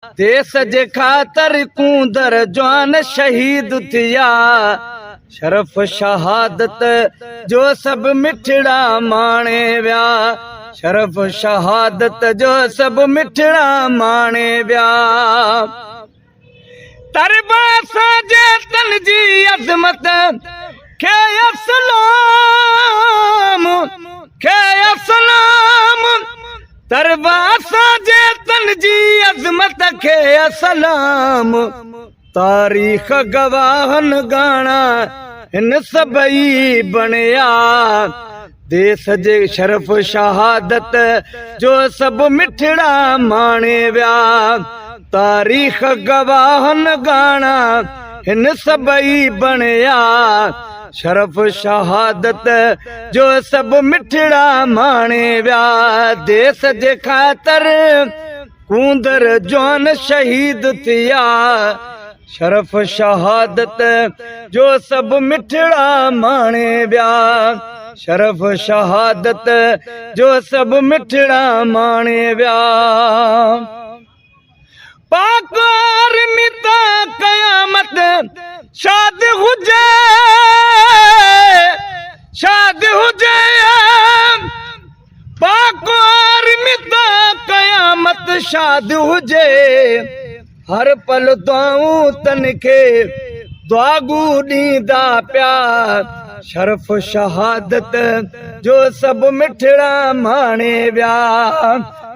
देश जे खातर कूंदर जवान शहीद थिया। शरफ शहादत जो सब मिठड़ा माणे व्या। शरफ शहादत जो सब मिठड़ा माणे व्या। तरबासा जे तन जी अजमत खे असलाम, खे असलाम। तरबासा जे तन जी अजमत खे असलाम। तारीख़ गवाहन गाना इन सबई बणिया। देश जे शरफ शहादत जो सब मिठड़ा माणे व्या। तारीख़ गवाहन गाना इन सबई बणिया। शरफ शहादत जो सब मिठड़ा माणे व्या। देश जे खातर कूंदर जवान शहीद थिया। शरफ शहादत जो सब मिठड़ा माणे व्या। शरफ शहादत जो सब मिठड़ा माणे व्या। पाक आर्मी ता कयामत शाद हुजे, शाद हुजे। पाक आर्मी ता कयामत शाद हुजे। हर पल दुआऊं तन के दुआगू ॾींदा प्या। शरफ शहादत जो सब मिठड़ा माणे व्या।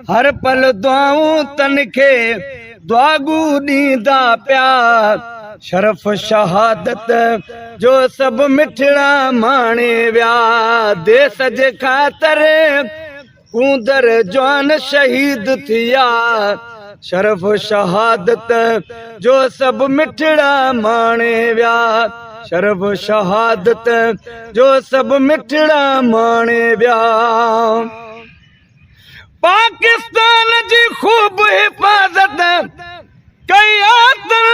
हर पल दुआऊं तन के दुआगू ॾींदा प्या। शरफ शहादत जो सब मिठड़ा माणे व्या। देश जे खातर कूंदर जवान शहीद थिया। शरफ शहादत जो सब मिठड़ा माणे व्या। शरफ शहादत जो सब मिठड़ा माणे व्या। पाकिस्तान जी खूब हिफाजत कयातन,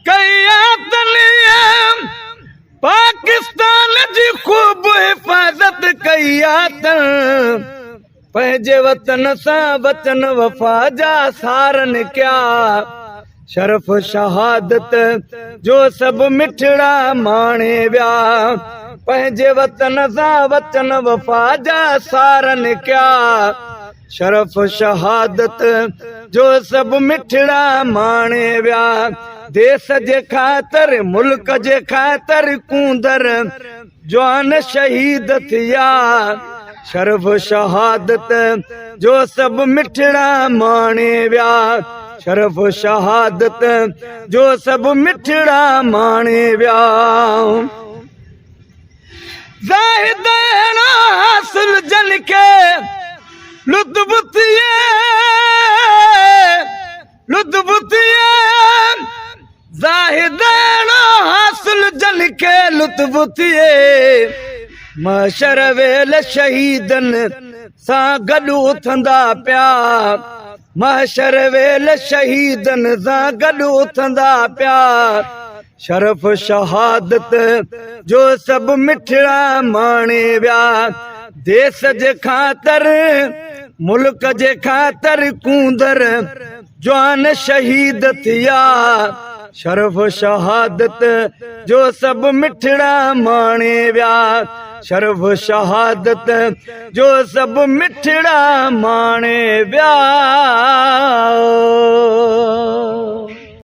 कयातन। पाकिस्तान जी खूब हिफाजत कयातन। पंहिंजे वतन सां वचन वफा जा सारन क्या। शरफ शहादत जो सब मिठड़ा माणे व्या। पंहिंजे वतन सां वचन वफा जा सारन क्या। शरफ शहादत जो सब मिठड़ा माणे व्या। देश जे खातर मुल्क जे खातर कूंदर जवान शहीद थिया। शरफ शहादत जो सब मिठड़ा माणे व्या। शरफ शहादत जो सब मिठड़ा माणे व्या। ज़ाहिदैन हासिल जन के लुत्फ थिए, लुत्फ थिए। ज़ाहिदैन हासिल जन के लुत्फ थिए। महशर वेल शहीदन सां गॾु उथंदा प्या। महशर वेल शहीदन सां गॾु उथंदा प्या। शरफ शहादत जो सब मिठड़ा माणे व्या। देश जे खातर मुल्क जे खातर कूंदर जवान शहीद थिया। शरफ शहादत जो सब मिठड़ा माणे व्या। शरफ शहादत जो सब मिठड़ा माणे व्या।